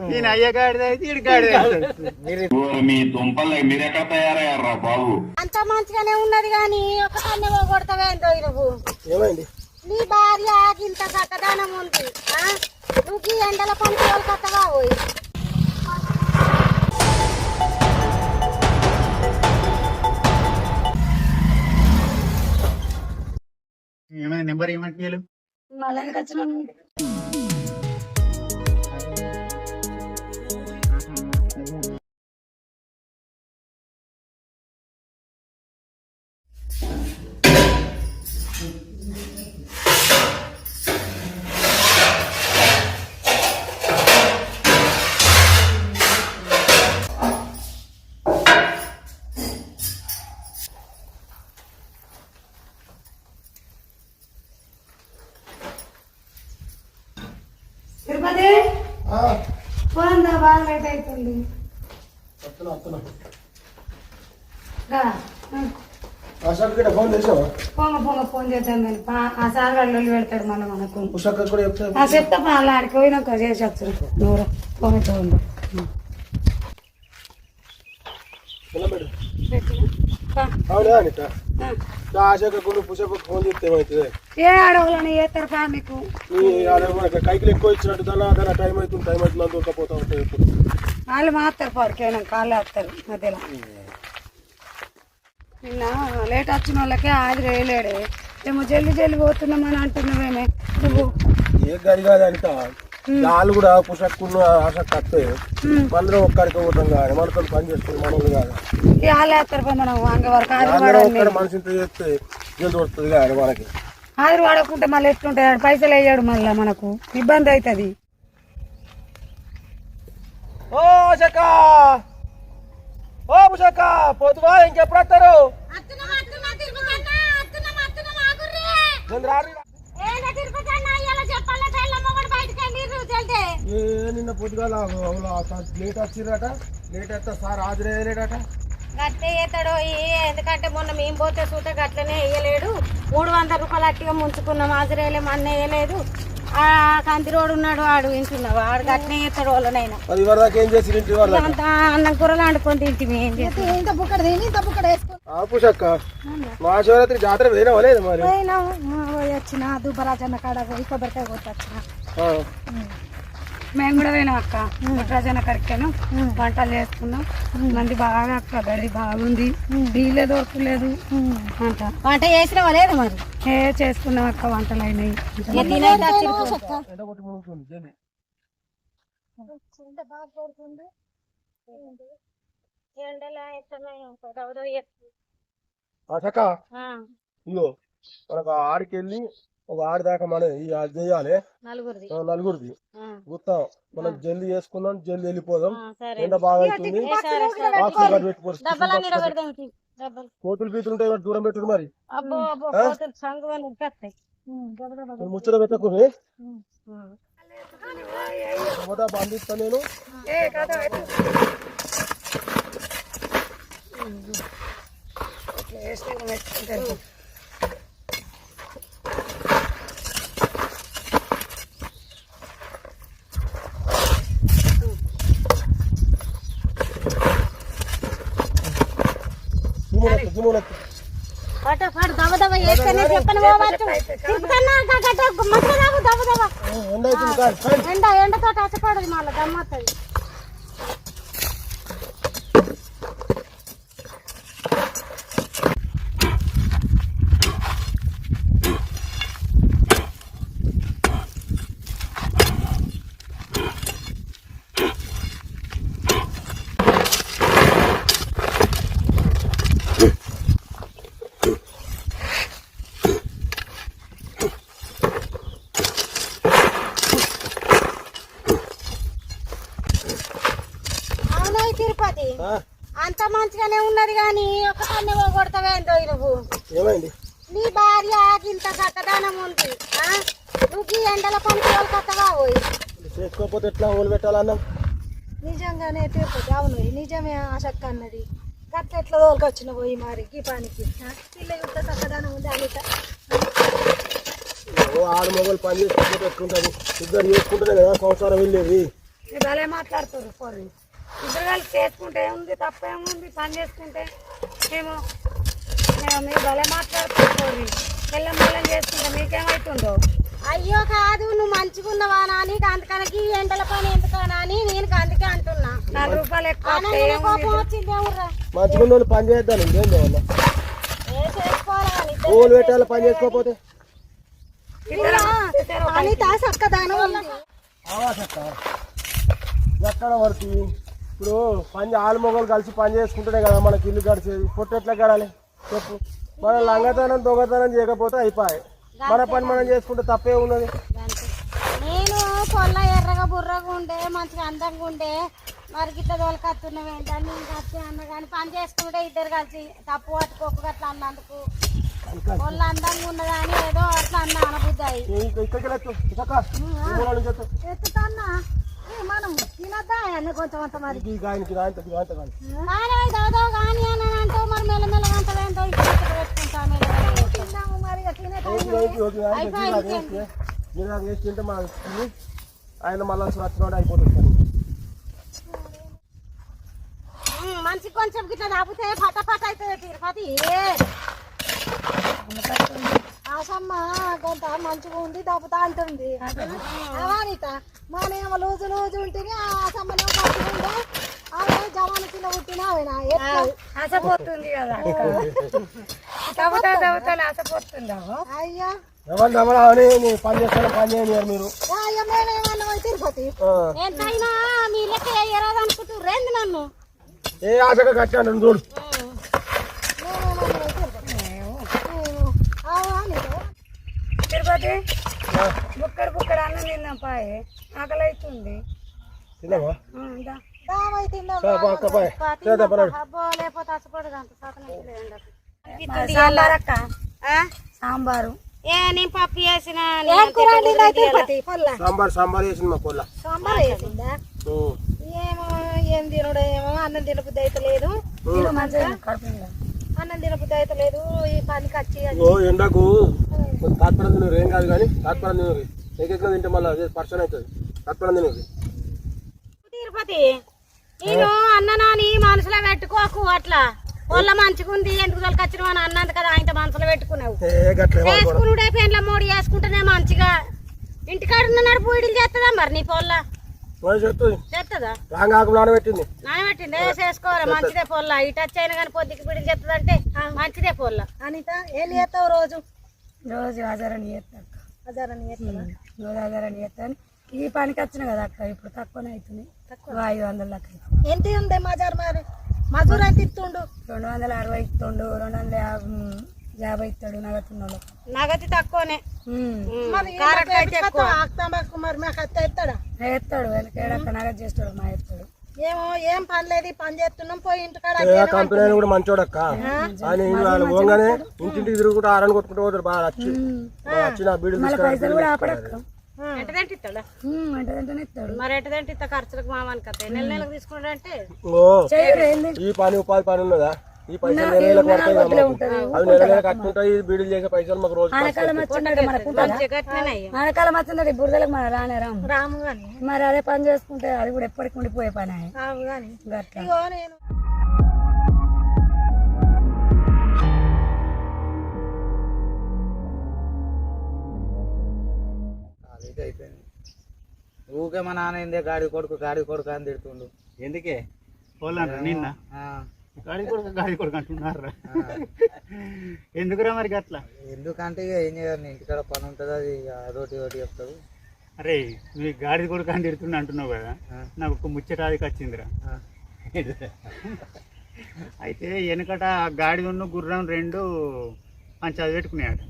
నేను అయ్యగాడిది అయితే ఇడిగాడి మీ దుంపలు మీరెక్కడ తయారయ్యారా బాబు? అంత మంచిగానే ఉన్నది గాని ఒకసారి కొడతావేందో నువ్వు. ఏమైంది? నీ భార్య ఇంత చక్కదనం ఉంది, నువ్వు ఈ ఎండల పని కోలుకొత్తవా? ఏమైనా నెంబర్ ఏమంటే తిరుపతి పోందా, బాగా లేట్ అవుతుంది. ఫోన్ చేద్దాం కానీ ఆ సార్ గారు పెడతాడు మళ్ళీ మనకు. చెప్తా అలా ఆడికి పోయినాక చేసి వచ్చారు. నువ్వు ఫోన్ అయితే ఉండు. ఏ ఆడవాళ్ళని ఏ తరఫా మీకు కైకిలు ఎక్కువ ఇచ్చినట్టు దాని టైం అవుతుంది, టైం అవుతుంది దొరకపోతా ఉంటాయి. వాళ్ళు మాత్తారు పడికేనా కాళ్ళు వేస్తారు మధ్యలో. నిన్న లేట్ వచ్చిన వాళ్ళకే ఆది వేయలేడు. ఏమో జల్లి జల్లి పోతున్నామని అంటున్నావేమే నువ్వు. ఏ గది కాదు అంట వాళ్ళు కూడా పుషక్కున్న ఆసక్తి వస్తే మనలో ఒక్కడికి పోతాం కానీ మనతో పని చేస్తుంది మనల్ని కాదు. వాళ్ళు వేస్తారు మనం వరకు మనిషింత చేస్తే జల్ది వస్తుంది కానీ మనకి ఆదిరి వాడకుంటే మళ్ళీ ఎట్లుంటాయి, పైసలు వేయడు మళ్ళీ మనకు ఇబ్బంది అవుతుంది. ఓ శక ఓ పుషక్క పోతువా? ఇంకెప్పుడు వస్తారు? నిన్న పొద్దుగాల లేట్ వచ్చిరట, లేట్ వస్తా సార్ హాజరయ్యలేడట. గట్టే వేస్తాడో ఎందుకంటే మొన్న మేము పోతే చూస్తే గట్లనే వేయలేడు. 300 రూపాయలు అట్టిగా ముంచుకున్నాం, హాజరేయలే మన వేయలేదు. ఆ కంతిరోడు ఉన్నాడు వాడు వింటున్నావు, వాడు గట్నే వేస్తాడు వాళ్ళనైనా. అన్నం కూరలు వండుకొని తింటే ఏం చేస్తాం? ఇంత బుక్కడ తిని ఇంత బుక్కడ మహాశివరాత్రి జాతర పోయినావలేదు? మరి వచ్చిన దుబ్బరాజన్న కాడ పోయి కొబ్బరికాయ కొట్టొచ్చిన. మేము కూడా పోయినాం అక్క, ప్రజన్న కరికాను, వంటలు చేసుకున్నాం. మంది బాగా అక్క గడి బాగుంది, నీళ్ళే దొరకలేదు అంట. వంట చేసినావా లేదు? మరి చేసుకున్నాం అక్క, వంటలు అయినాయి. మనకు ఆడికి వెళ్ళి ఒక ఆడి దాకా మనం చేయాలి, నలుగురిది గుత్తాం. మనం జల్దీ చేసుకుందాం, జల్దీ వెళ్ళిపోదాం. ఎండ బాగా అవుతుంది. కోతులు పీతులు ఉంటాయి, దూరం పెట్టు. మరి ముచ్చట పెట్టకుని బంధిస్తా నేను. ఎండతో టచ్చపడదు మళ్ళీ గమ్మత్తది. తిరుపతి అంత మంచిగానే ఉన్నది గాని ఒకసారి కొడతావేందో నువ్వు. ఏమైంది? నీ భార్య ఇంత చక్కదనం ఉంది, నువ్వు ఈ ఎండల పని కోలుకొత్తవా? చేసుకోకపోతే ఎట్లా ఓలు పెట్టాలన్నా? నిజంగానే తిరుపతి అవును, నిజమే ఆసక్తి అన్నది. గట్ల ఎట్లా తోలుకొచ్చిన పోయి మరి ఈ పనికి. పిల్ల ఇంత చక్కదనం ఉంది అనిత. ఆడు మొగలు పని చేసుకుంటే ఎట్లుంటది? ఇద్దరు చేసుకుంటేనే కదా సంవత్సరం వెళ్ళేది. మీరు భలే మాట్లాడుతారు పోరు ఇద్దరు కలిసి చేసుకుంటే ఏముంది తప్పేముంది పని చేసుకుంటే ఏమో మీరు భలే మాట్లాడుతారు పోరు మెల్లం మెల్లం చేసుకుంటే మీకేమవుతుందో అయ్యో కాదు నువ్వు మంచిగున్నవా నాని అందుకనకి ఎండల పని ఎందుకనా అని నేను అందుకే అంటున్నా 4 రూపాయలు ఎక్కువ మంచిగా పని చేద్దాం ఇంకేం చేయాలి పూలు పెట్టాలి పని చేసుకోకపోతే ఎక్కడ వరకు ఇప్పుడు పని ఆలుమొగలు కలిసి పని చేసుకుంటేనే కదా మనకి ఇల్లు గడిచేది పొట్టు ఎట్లా గడాలి చెప్పు మనం లంగతనం దొంగతనం చేయకపోతే అయిపోయి మన పని మనం చేసుకుంటే తప్పే ఉన్నది నేను పొల్ల ఎర్రగా బుర్రగా ఉండే మంచిగా అందంగా ఉండే మరి గిట్ల తోలకత్తున్నావు ఏంటని నేను వచ్చి అన్న కానీ పని చేసుకుంటే ఇద్దరు కలిసి తప్పు పట్టుకోక అట్లా అన్నందుకు పొల్ల అందంగా ఉన్నదా అని ఏదో అట్లా అన్న అనబుద్ధి అయ్యి ఎత్తుతా మనం తినద్దా అన్న కొంచెం అంత మరి దాదాపు కానీ అని అంటే మరి మెల్లమెల్లగా అంత ఏంటో పెట్టుకుంటాము మరి తింటే మన ఆయన మళ్ళీ వచ్చినోడు అయిపోతుంది మంచి కొంచెం గిట్లా దాపితే పటపట అవుతుంది తిరుపతి ఆసమ్మ కొంత మంచిగా ఉంది దప్పుతా అంటుంది అవానిత మానేమో లూజు లూజు ఉంటుంది ఆసమ్మనేమో మంచిగా ఉండే ఆమె జవాను కింద పుట్టిన ఆశపోతుంది కదా దవ్వుతా దవ్వుతా ఆశపోతుందా అయ్యా ఎవరు పని చేస్తాను పని చేయని మీరు అయ్యా మేమేమన్నా తిరుపతి ఎంతైనా మీ లెక్క ఎరాదు అనుకుంటుర్రేంది నన్ను ఏ ఆశగా కట్టాను చూడు తిరుపతి బుక్కడ అన్నం తిన్నాం పాయే ఆకలి అవుతుంది తిన్నావా లేకపోతే అసపడదు అంత సాంబార్ అక్క సాంబారు ఏ నేను పప్పు చేసిన సాంబార్ వేసింది మా పొల్ల సాంబార్ వేసిందా ఏమో ఏం తినడు ఏమో అన్నం తినబుద్ధి అయితే లేదు అన్నం తినబుద్ధి అయితే లేదు ఈ పనికి వచ్చి ఎండకు తాత్పరం తినరు ఏం కాదు కానీ తాత్పరం తినరు ఏకెట్లా తింటే మళ్ళీ అదే పర్సన్ అవుతుంది తాత్పరం తినరు తిరుపతి నేను అన్ననాని మనసులో పెట్టుకోకు అట్లా వాళ్ళ మంచిగా ఉంది ఎందుకు తొలకొచ్చిన అని అన్నది కదా ఆయన మనసులో పెట్టుకున్నావు వేసుకున్నాడే పెండ్ల మోడి వేసుకుంటేనే మంచిగా ఇంటికాడ ఉన్నాడు పూడిలు చేస్తుందా మరి నీ పొల్ల చేస్తుందా నానబెట్టింది నానబెట్టింది వేసేసుకోవాలి మంచిదే పొల్ల ఇటు వచ్చి అయినా కానీ పొద్దుకి పిడిలు చేస్తుంది అంటే మంచిదే పొల్ల అనిత ఏం చేస్తావు రోజు హజారని చేస్తాను ఈ పనికి వచ్చిన కదా అక్క ఇప్పుడు తక్కువనే అవుతుంది 500 లెక్క ఎంత ఉంది మజార్ మరి మజూర్ అయితే ఇస్తుండు 260 ఇస్తుండు 250 ఇస్తాడు నగతి తక్కువనే మరి మాకు ఎత్తాడు వెనకేడక్క నగదు చేస్తాడు మా ఎత్తాడు ఏమో ఏం పని లేదు పని చేస్తున్నాం పోయి ఇంటికాడ కంపెనీ కూడా మంచోడక్క ఆయన పోగానే ఇంటింటికి తిరుగుకుంటూ ఆరని కొట్టుకుంటూ పోతాడు బాగా వచ్చిన పైసలు కూడా ఆపడక్క మరి ఎటదంటే ఇస్తా ఖర్చులకు మామని కథ నెల నెలకు తీసుకున్నాడంటే ఈ పని ఉపాధి పని ఉన్నదా ఈ పైసలు నెల నెలకు పడతాయి అవి నెల నెలకు కట్టుకుంటాయి బీడీలు చేసే పైసలు మాకు రోజు ఆనకాలం వచ్చింది బురదలకు మన రానే రాము మరి అదే పని చేసుకుంటే అది కూడా ఎప్పటికి ఉండిపోయే పని అయిపోయింది ఊకే మా నాన్న ఏందే గాడి కొడుకు అని తిడుతుండు ఎందుకే పోలంట నిన్న గాడి కొడుకు అంటున్నారు ఎందుకురా మరి అట్లా ఎందుకంటే ఇక ఏం చేయాలి ఇంటికాడ పని ఉంటుంది అది అదొకటి ఒకటి చెప్తాడు అరే నువ్వు గాడి కొడుకు అని తిడుతుండ అంటున్నావు కదా నాకు ఒక ముచ్చటాదికి వచ్చిందిరా అయితే వెనకట గాడి ఉన్న గుర్రం 2 పంచాది పెట్టుకున్నాయట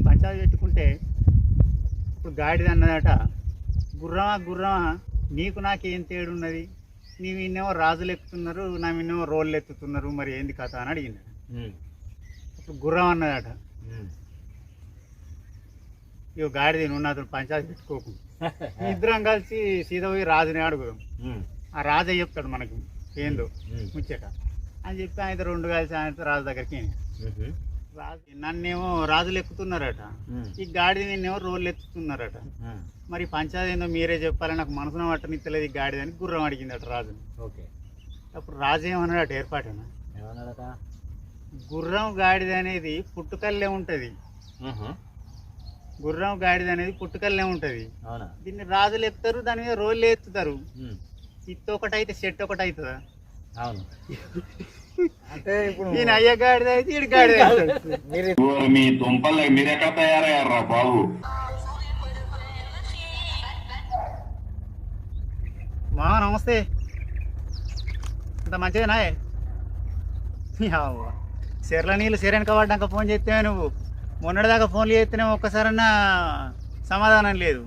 పంచాది పెట్టుకుంటే ఇప్పుడు గాడిది అన్నదట గుర్రమా నీకు నాకేం తేడున్నది నీవు ఇన్నేమో రాజులు ఎక్కుతున్నారు నా ఇన్నేమో రోళ్ళు ఎత్తుతున్నారు మరి ఏంది కథ అని అడిగింది అప్పుడు గుర్రం అన్నదట ఇక గాడిది నువ్వు నాతో పంచాయతీ పెట్టుకోకు ఇద్దరం కలిసి సీదా పోయి రాజుని అడుగుదాం ఆ రాజే చెప్తాడు మనకి ఏందో ముచ్చట అని చెప్పి ఆయన 2 కలిసి ఆయన రాజు దగ్గరికి నన్నేమో రాజులు ఎక్కుతున్నారట, ఈ గాడిద నిన్నేమో రోళ్ళు ఎక్కుతున్నారట. మరి పంచాయతీ ఏందో మీరే చెప్పాలి, నాకు మనసున పట్టనిత్తలేదు ఈ గాడిద అని గుర్రం అడిగిందట రాజు. ఓకే. అప్పుడు రాజు ఏమన్నాడట ఏర్పాటేనా, ఏమన్నాడట? గుర్రం గాడిద అనేది పుట్టుకల్లే ఉంటది, గుర్రం గాడిద అనేది పుట్టుకల్లే ఉంటది. అవునా? దీన్ని రాజులు ఎక్కుతారు, దాని మీద రోళ్ళు ఎత్తుతారు. ఇత్తు ఒకటి అయితే చెట్టు ఒకటి అవుతుందా? అవును. అంటే ఇప్పుడు నేను అయ్య గాడిద అయితే ఇటు గాడిద అవుతాడు. మీ దుంపలు మీరెక్కడ తయారయ్యారా బాబు? మా నమస్తే, అంత మంచిదేనా? చెర్ల నీళ్ళు చెరెనక పడ్డాక ఫోన్ చేస్తే నువ్వు మొన్నటిదాకా ఫోన్లు చేస్తేనే ఒక్కసారన్నా సమాధానం లేదు.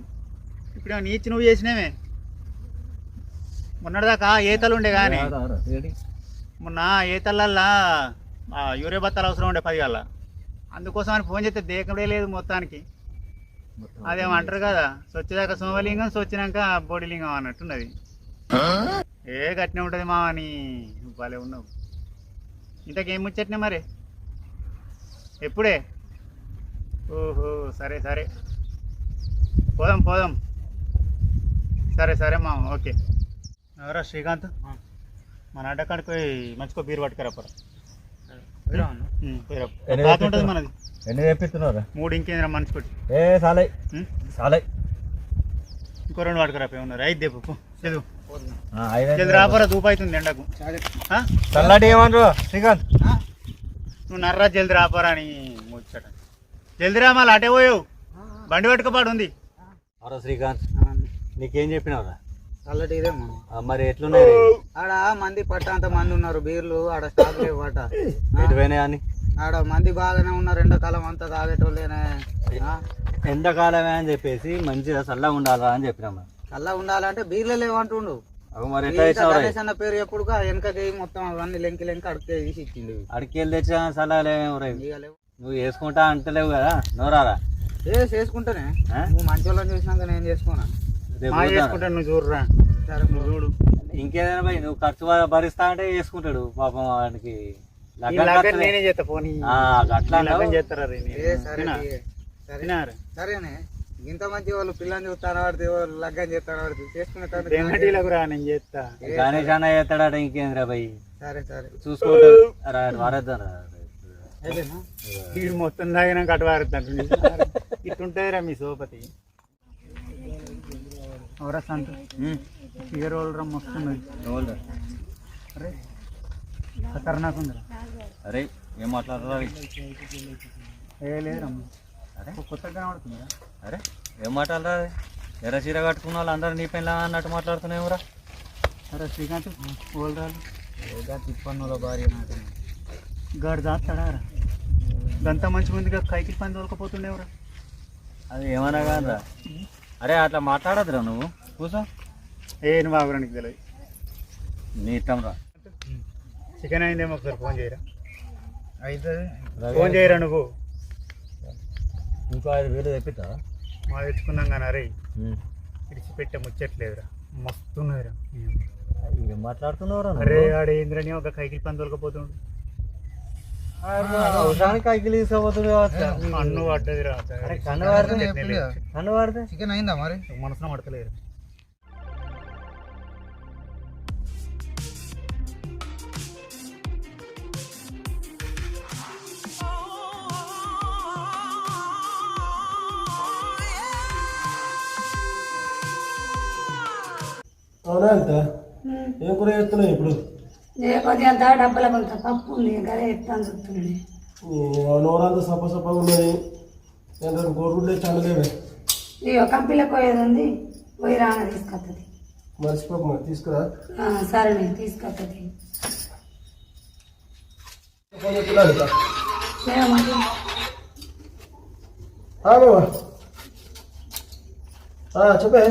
ఇప్పుడు నీచి నువ్వు చేసినావే. మొన్నటిదాకా ఏతలు ఉండే కానీ మొన్న ఏతలల్లా యూరియా బత్తాలు అవసరం ఉండే 10 గల్ల, అందుకోసం అని ఫోన్ చేస్తే దేకడే లేదు మొత్తానికి. అదేమో అంటారు కదా, స్వచ్ఛదాకా సోమలింగం, స్వచ్చినాక బోడిలింగం అన్నట్టున్నది. ఏ గట్టినే ఉంటుంది మా అని నువ్వు భలే ఉన్నావు. ఇంతకేం ముచ్చట్నే మరి ఎప్పుడే? ఓహో సరే సరే, పోదాం పోదాం. సరే సరే మా ఓకే. ఎవరా శ్రీకాంత్, మన అడ్డకాడికి పోయి మంచిగా బీరు పట్టుకురాపరా. ఉంటుంది మనది. ఎన్ని తెప్పిస్తున్నారా? 3 ఇంకేంద్రా మనిషి కొట్టి. ఏ సాలై సాలై, ఇంకో 2 పట్టుకురాపే ఉన్నారు. 5 తెప్పు చదువు జల్ది రాపరా, దూపు అవుతుంది ఎండకు. చల్లటి ఏమన్నారు శ్రీకాంత్? నువ్వు నర్రా జల్ది రాపరా అని ముచ్చట. జల్ది రా, మళ్ళీ అటే పోయావు, బండి పట్టుకోపాడు ఉంది. అవరా శ్రీకాంత్, నీకేం చెప్పినావురా? చల్లటి ఇదేమో. మరి ఎట్లున్నాయి ఆడ మంది పట్ట అంత మంది ఉన్నారు, బీర్లు ఆడ స్టాక్ లేవు పట్ట. ఎటువైనా అని ఆడ మంది బాగానే ఉన్నారు, ఎండాకాలం అంతా తాగేటోళ్ళేనే. ఎండాకాలమే అని చెప్పేసి మంచిగా చల్లగా ఉండాలా అని చెప్పినాం. చల్లగా ఉండాలంటే బీర్లు లేవంటుండు. మరి ఎట్లా గణేష్ అన్న పేరు ఎప్పుడు వెనకకి మొత్తం అవన్నీ లెంకి అడికే తీసి ఇచ్చిండు. అడికెళ్ళి తెచ్చా చల్లగా నువ్వు వేసుకుంటా అంటలేవు కదా, నోరారా? చేసుకుంటానే, నువ్వు మంచి వాళ్ళని చూసినాక నేను చేసుకోనా? చేసుకుంటాను, నువ్వు చూడరా. సరే నువ్వు చూడు. ఇంకేదైనా పోయి నువ్వు ఖర్చు భరిస్తా అంటే చేసుకుంటాడు పాపం. వాడికి నేనే చేస్తా పోనీ, అట్లా చేస్తారా? సరేనే, ఇంత మంచి వాళ్ళు పిల్లని చూస్తాను వాడితే, లగ్గం చేస్తాను వాడితే చేసుకునే నేను చేస్తా. గణేష్ అన్న చేస్తాడట, ఇంకేంద్రా భయ్? సరే సరే చూసుకుంటాడు. వారేద్దాం వీడు మొత్తం తాగినాక అటు వారుతాడు. ఇట్టుంటదిరా మీ సోపతి. ఎవరా సంత ఫిగర్ వాళ్ళరా వస్తున్నది. అరే ఖతర్నాకుందిరా. అరే ఏం మాట్లాడరా? ఏ లేదమ్మ, అరే కొత్తగా కనబడుతుందిరా. అరే ఏం మాట్లాడరా? ఎర్ర చీర కట్టుకున్న వాళ్ళు అందరూ నీ పైన అన్నట్టు మాట్లాడుతున్నావురా. అరే శ్రీకాంత్ ఓల్రాలు తిప్పన్నుల భార్య నాకు గాడు దాస్తాడా రా? గంత మంచి మందిగా కైకిల్ పని దొరకపోతుండేవరా? అది ఏమన్నా కాదురా. అరే అట్లా మాట్లాడదురా, నువ్వు కూర్చో. నువ్వు ఆగురానికి తెలియదు, నీ ఇష్టం రా. చికెన్ అయిందేమో ఒకసారి ఫోన్ చేయరా. అయితే ఫోన్ చేయరా నువ్వు. ఇంకో 5,000 తెప్పిస్తా. మా తెచ్చుకున్నాం కానీ అరే విడిచిపెట్టే ముచ్చట్లేదురా, మస్తున్నదిరా. ఏం మాట్లాడుతున్నావురా? అరే ఆడేంద్రని ఒక కైకిల్ పని దొరకపోతుండు. కైకిలి తీసుకోబోతుంది. అన్ను పడ్డదిరా. కన్ను వాడితే చికెన్ అయిందా మరి? మనసులో పడతలేదు. అవునా? అంత ఏం కూర చేస్తున్నావు ఇప్పుడు? కొద్దిగా అంతా డబ్బుల కొంత పప్పు ఉంది, గదే ఎత్తాను చెప్తున్నాను. నోరంతా సప్ప సప్పగా ఉన్నది, గోడుగుడ్డే చల్లలేవే. ఇక కంపెనీలకు పోయేది ఉంది, పోయి రాన తీసుకొస్తుంది. మర్చిపోక మరి తీసుకురా. సరే నేను తీసుకొస్తుంది. చెప్పే,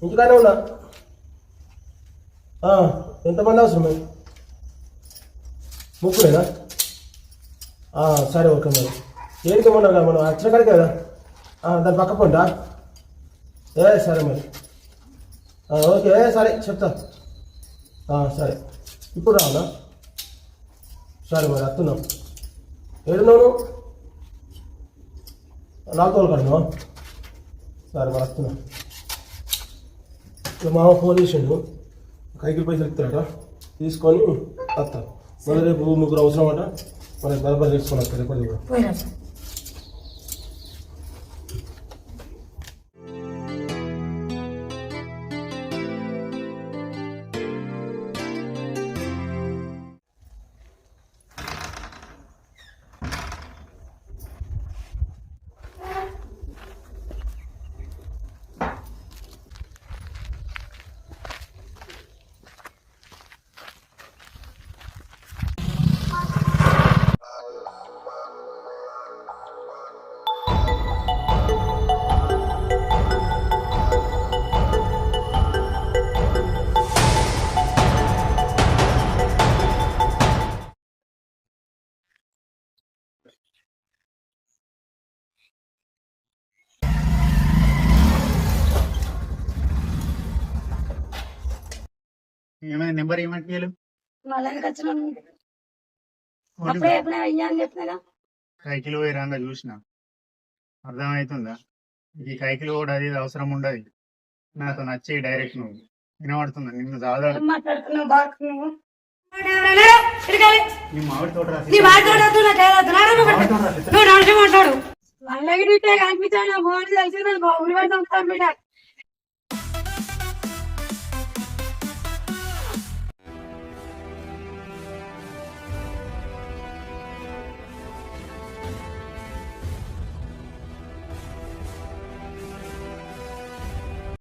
ఇంటికానే ఉన్నా. ఎంతమంది అవసరమే? 3 సరే ఓకే. మరి ఏడికి ఇమ్మన్నారు కదా, మనం వచ్చిన కాడికి కదా, దాని పక్క పోండా. సరే మరి ఓకే సరే చెప్తా. సరే ఇప్పుడు రావునా? సరే మరి వస్తున్నాం. ఏడున్నావు నాతో కడుతున్నావా? సరే మరి వస్తున్నా. ఇప్పుడు మామ ఫోన్ చేసిండు, కైకి పైసలు ఇస్తాడట, తీసుకొని వస్తా. మళ్ళీ రేపు ముగ్గురు అవసరం అట, మరి బరాబర్ తీసుకొని వస్తా రేపటి కూడా. ఏమైనా నెంబర్ ఏమంటే కైకిలు పోయి రాగా చూసిన అర్థమవుతుందా? ఈ కైకిలు కూడా అది అవసరం ఉండదు. నాతో నచ్చి డైరెక్ట్ నువ్వు వినబడుతుందా? నిన్ను దాదాపు నీ మామిడి తోట మాట్లాడు